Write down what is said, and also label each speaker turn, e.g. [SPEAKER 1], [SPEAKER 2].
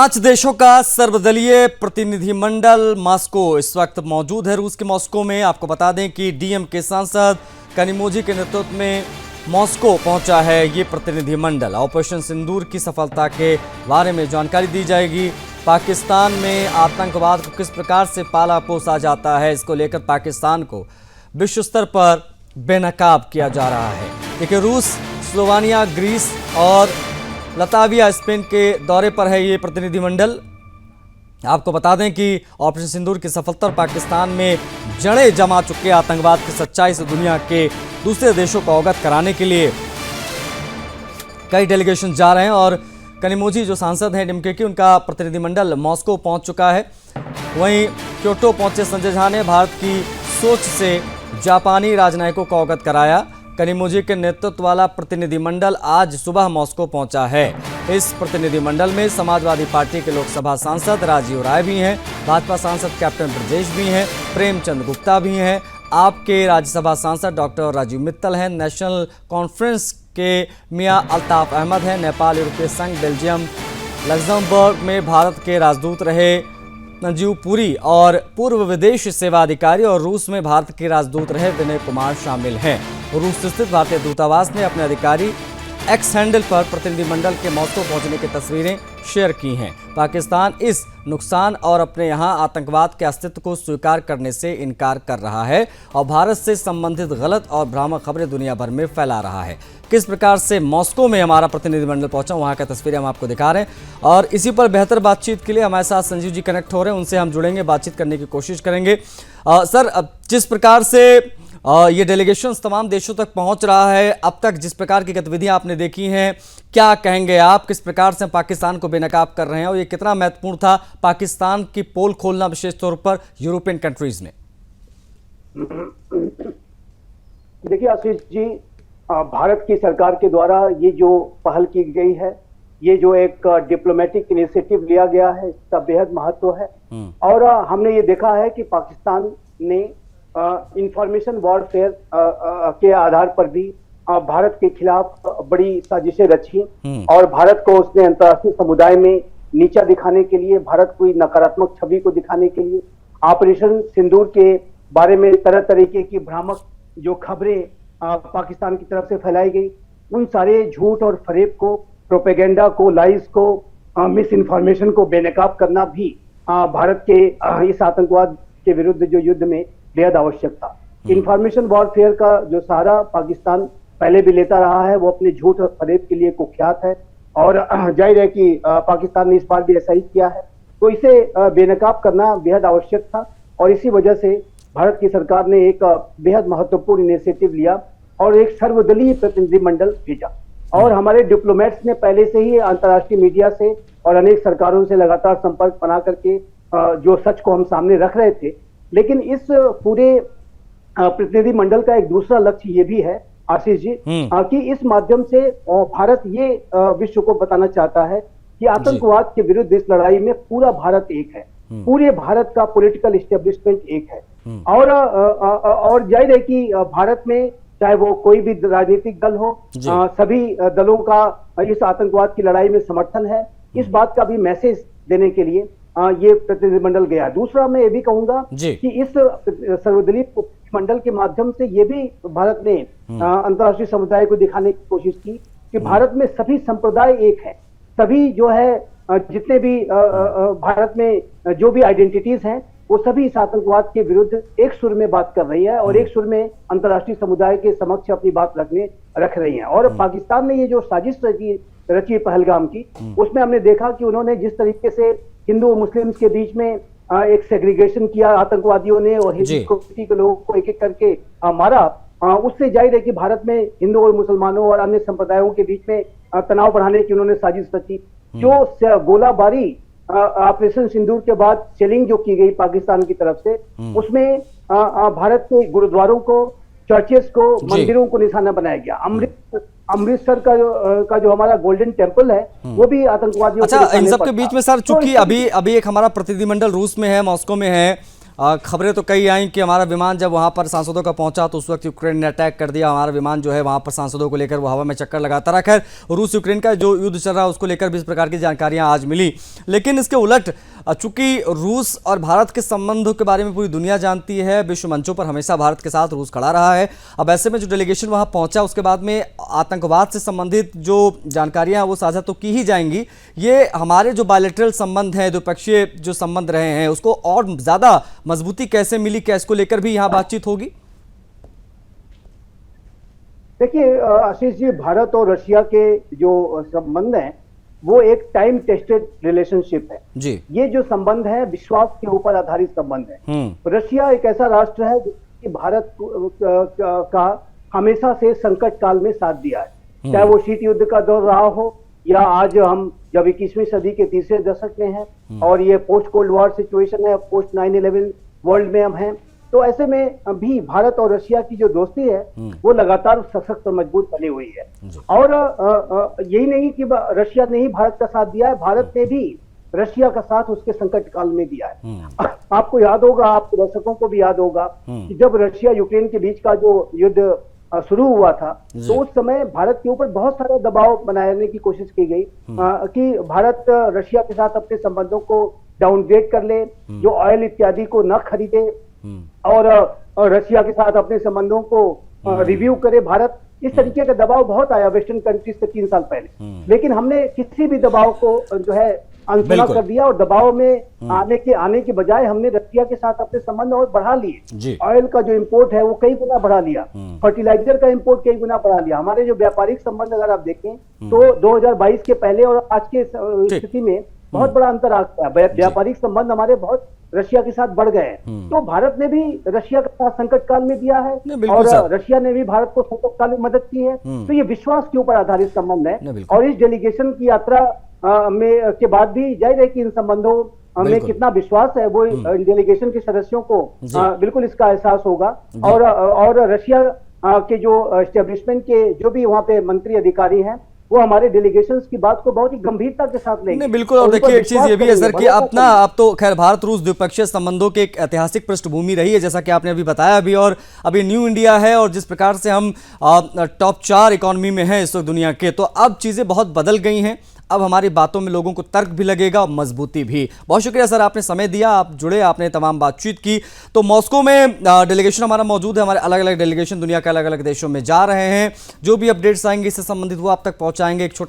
[SPEAKER 1] 5 देशों का सर्वदलीय प्रतिनिधिमंडल मॉस्को इस वक्त मौजूद है रूस के मॉस्को में। आपको बता दें कि डीएम के सांसद कनिमोझी के नेतृत्व में मॉस्को पहुंचा है ये प्रतिनिधिमंडल। ऑपरेशन सिंदूर की सफलता के बारे में जानकारी दी जाएगी। पाकिस्तान में आतंकवाद को किस प्रकार से पाला पोसा जाता है, इसको लेकर पाकिस्तान को विश्व स्तर पर बेनकाब किया जा रहा है। देखिए, रूस, स्लोवानिया, ग्रीस और लताविया, स्पेन के दौरे पर है ये प्रतिनिधिमंडल। आपको बता दें कि ऑपरेशन सिंदूर की सफलता और पाकिस्तान में जड़ें जमा चुके आतंकवाद की सच्चाई से दुनिया के दूसरे देशों को अवगत कराने के लिए कई डेलीगेशन जा रहे हैं। और कनिमोझी जो सांसद हैं डीएमके की, उनका प्रतिनिधिमंडल मॉस्को पहुंच चुका है। वहीं क्योटो पहुंचे संजय झा ने भारत की सोच से जापानी राजनयिकों को अवगत कराया। कनिमोझी के नेतृत्व वाला प्रतिनिधिमंडल आज सुबह मॉस्को पहुंचा है। इस प्रतिनिधिमंडल में समाजवादी पार्टी के लोकसभा सांसद राजीव राय भी हैं, भाजपा सांसद कैप्टन ब्रजेश भी हैं, प्रेमचंद गुप्ता भी हैं, आपके राज्यसभा सांसद डॉक्टर राजीव मित्तल हैं, नेशनल कॉन्फ्रेंस के मियां अल्ताफ अहमद हैं, नेपाल, यूरोपीय संघ, बेल्जियम, लग्जमबर्ग में भारत के राजदूत रहे नंजीव पुरी और पूर्व विदेश सेवा अधिकारी और रूस में भारत के राजदूत रहे विनय कुमार शामिल हैं। रूस स्थित भारतीय दूतावास ने अपने अधिकारी एक्स हैंडल पर प्रतिनिधिमंडल के मॉस्को पहुंचने की तस्वीरें शेयर की हैं। पाकिस्तान इस नुकसान और अपने यहां आतंकवाद के अस्तित्व को स्वीकार करने से इनकार कर रहा है और भारत से संबंधित गलत और भ्रामक खबरें दुनिया भर में फैला रहा है। किस प्रकार से मॉस्को में हमारा प्रतिनिधिमंडल पहुंचा, वहां का तस्वीरें हम आपको दिखा रहे हैं। और इसी पर बेहतर बातचीत के लिए हमारे साथ संजीव जी कनेक्ट हो रहे हैं, उनसे हम जुड़ेंगे, बातचीत करने की कोशिश करेंगे। सर, जिस प्रकार से ये डेलीगेशन तमाम देशों तक पहुंच रहा है, अब तक जिस प्रकार की गतिविधियां आपने देखी हैं, क्या कहेंगे आप? किस प्रकार से पाकिस्तान को बेनकाब कर रहे हैं और ये कितना महत्वपूर्ण था पाकिस्तान की पोल खोलना, विशेष तौर पर यूरोपियन कंट्रीज में?
[SPEAKER 2] देखिए आशीष जी, भारत की सरकार के द्वारा ये जो पहल की गई है, ये जो एक डिप्लोमेटिक इनिशिएटिव लिया गया है, इसका बेहद महत्व है। और हमने ये देखा है कि पाकिस्तान ने इंफॉर्मेशन वॉरफेयर के आधार पर भी भारत के खिलाफ बड़ी साजिशें रची और भारत को उसने अंतर्राष्ट्रीय समुदाय में नीचा दिखाने के लिए, भारत को नकारात्मक छवि को दिखाने के लिए ऑपरेशन सिंदूर के बारे में तरह तरीके की भ्रामक जो खबरें पाकिस्तान की तरफ से फैलाई गई, उन सारे झूठ और फरेब को, प्रोपेगेंडा को, लाइज को, मिस इन्फॉर्मेशन को बेनकाब करना भी भारत के इस आतंकवाद के विरुद्ध जो युद्ध में बेहद आवश्यक था। इंफॉर्मेशन वॉरफेयर का जो सहारा पाकिस्तान पहले भी लेता रहा है, वो अपने झूठ और फरेब के लिए कुख्यात है और जाहिर है कि पाकिस्तान ने इस बार भी ऐसा ही किया है। तो इसे बेनकाब करना बेहद आवश्यक था और इसी वजह से भारत की सरकार ने एक बेहद महत्वपूर्ण इनिशिएटिव लिया और एक सर्वदलीय प्रतिनिधिमंडल भेजा। और हमारे डिप्लोमेट्स ने पहले से ही अंतर्राष्ट्रीय मीडिया से और अनेक सरकारों से लगातार संपर्क बना करके जो सच को हम सामने रख रहे थे। लेकिन इस पूरे प्रतिनिधिमंडल का एक दूसरा लक्ष्य ये भी है आशीष जी, कि इस माध्यम से भारत ये विश्व को बताना चाहता है कि आतंकवाद के विरुद्ध इस लड़ाई में पूरा भारत एक है, पूरे भारत का पॉलिटिकल एस्टेब्लिशमेंट एक है। और जाहिर है कि भारत में चाहे वो कोई भी राजनीतिक दल हो, सभी दलों का इस आतंकवाद की लड़ाई में समर्थन है। इस बात का भी मैसेज देने के लिए ये प्रतिनिधिमंडल गया। दूसरा मैं ये भी कहूंगा कि इस सर्वदलीय मंडल के माध्यम से ये भी भारत ने अंतर्राष्ट्रीय समुदाय को दिखाने की कोशिश की कि भारत में सभी संप्रदाय एक है, सभी जो है जितने भी भारत में जो भी आइडेंटिटीज हैं, वो सभी इस आतंकवाद के विरुद्ध एक सुर में बात कर रही है और एक सुर में अंतर्राष्ट्रीय समुदाय के समक्ष अपनी बात रख रही है। और पाकिस्तान ने ये जो साजिश रची पहलगाम की, उसमें हमने देखा कि उन्होंने जिस तरीके से हिंदू और मुस्लिम के बीच में एक सेग्रीगेशन किया आतंकवादियों ने और हिंदू के लोगों को एक एक करके मारा, उससे जाहिर है कि भारत में हिंदू और मुसलमानों और अन्य संप्रदायों के बीच में तनाव बढ़ाने की उन्होंने साजिश रची। जो गोलाबारी ऑपरेशन सिंदूर के बाद सेलिंग जो की गई पाकिस्तान की तरफ से, उसमें भारत के गुरुद्वारों को, चर्चेस को, मंदिरों को निशाना बनाया गया। अमृतसर का जो हमारा गोल्डन टेम्पल है, वो भी आतंकवादियों।
[SPEAKER 1] अच्छा, इन सब के बीच में सर, चूंकि अभी एक हमारा प्रतिनिधिमंडल रूस में है, मॉस्को में है, खबरें तो कई आई कि हमारा विमान जब वहां पर सांसदों का पहुंचा तो उस वक्त यूक्रेन ने अटैक कर दिया, हमारा विमान जो है वहां पर सांसदों को लेकर वो हवा में चक्कर लगाता रहा। खैर, रूस यूक्रेन का जो युद्ध चल रहा है उसको लेकर भी इस प्रकार की जानकारियां आज मिली। लेकिन इसके उलट चूंकि रूस और भारत के संबंधों के बारे में पूरी दुनिया जानती है, विश्व मंचों पर हमेशा भारत के साथ रूस खड़ा रहा है। अब ऐसे में जो डेलीगेशन वहां पहुंचा उसके बाद में आतंकवाद से संबंधित जो जानकारियां वो साझा तो की ही जाएंगी। ये हमारे जो बायलैटरल संबंध हैं, द्विपक्षीय जो संबंध रहे हैं, उसको और ज्यादा मजबूती कैसे मिली, क्या इसको लेकर भी यहाँ बातचीत होगी?
[SPEAKER 2] देखिए आशीष जी, भारत और रशिया के जो संबंध हैं वो एक टाइम टेस्टेड रिलेशनशिप है
[SPEAKER 1] जी।
[SPEAKER 2] ये जो संबंध है विश्वास के ऊपर आधारित संबंध है। रशिया एक ऐसा राष्ट्र है जो भारत का हमेशा से संकट काल में साथ दिया है, चाहे वो शीत युद्ध का दौर रहा हो या आज हम जब 21वीं सदी के तीसरे दशक में हैं और ये पोस्ट कोल्ड वॉर सिचुएशन है, पोस्ट 9/11 वर्ल्ड में हम हैं। तो ऐसे में भी भारत और रशिया की जो दोस्ती है वो लगातार सशक्त और मजबूत बनी हुई है। और यही नहीं कि रशिया ने ही भारत का साथ दिया है, भारत ने भी रशिया का साथ उसके संकट काल में दिया है। आपको याद होगा, आपके दर्शकों को भी याद होगा कि जब रशिया यूक्रेन के बीच का जो युद्ध शुरू हुआ था तो उस समय भारत के ऊपर बहुत सारा दबाव बनाने की कोशिश की गई कि भारत रशिया के साथ अपने संबंधों को डाउनग्रेड कर ले, जो ऑयल इत्यादि को न खरीदे और रशिया के साथ अपने संबंधों को रिव्यू करे। भारत इस तरीके का दबाव बहुत आया वेस्टर्न कंट्रीज से 3 साल पहले, लेकिन हमने किसी भी दबाव को जो है अनसुना कर दिया और दबाव में आने के बजाय हमने रशिया के साथ अपने संबंध और बढ़ा लिए। ऑयल का जो इंपोर्ट है वो कई गुना बढ़ा लिया, फर्टिलाइजर का इंपोर्ट कई गुना बढ़ा लिया। हमारे जो व्यापारिक संबंध अगर आप देखें तो 2022 के पहले और आज के स्थिति में बहुत बड़ा अंतर आ गया। व्यापारिक संबंध हमारे बहुत रशिया के साथ बढ़ गए हैं। तो भारत ने भी रशिया के साथ संकट काल में दिया है और रशिया ने भी भारत को संकट काल में मदद की है। तो ये विश्वास के ऊपर आधारित संबंध है और इस डेलीगेशन की यात्रा में के बाद भी जाहिर है कि इन संबंधों में कितना विश्वास है वो डेलीगेशन के सदस्यों को बिल्कुल इसका एहसास होगा। और रशिया के जो एस्टेब्लिशमेंट के जो भी वहाँ पे मंत्री अधिकारी हैं वो हमारे डेलीगेशंस की बात को बहुत ही गंभीरता के साथ लेंगे।
[SPEAKER 1] नहीं, बिल्कुल। और देखिए, एक चीज ये भी है सर कि अब तो खैर भारत रूस द्विपक्षीय संबंधों की एक ऐतिहासिक पृष्ठभूमि रही है, जैसा कि आपने अभी बताया भी, और अभी न्यू इंडिया है और जिस प्रकार से हम टॉप 4 इकोनॉमी में हैं इस वक्त दुनिया के, तो अब चीजें बहुत बदल गई हैं। अब हमारी बातों में लोगों को तर्क भी लगेगा और मजबूती भी। बहुत शुक्रिया सर, आपने समय दिया, आप जुड़े, आपने तमाम बातचीत की। तो मॉस्को में डेलीगेशन हमारा मौजूद है, हमारे अलग अलग डेलीगेशन दुनिया के अलग अलग देशों में जा रहे हैं। जो भी अपडेट्स आएंगे इससे संबंधित वो आप तक पहुंचाएंगे। एक छोटा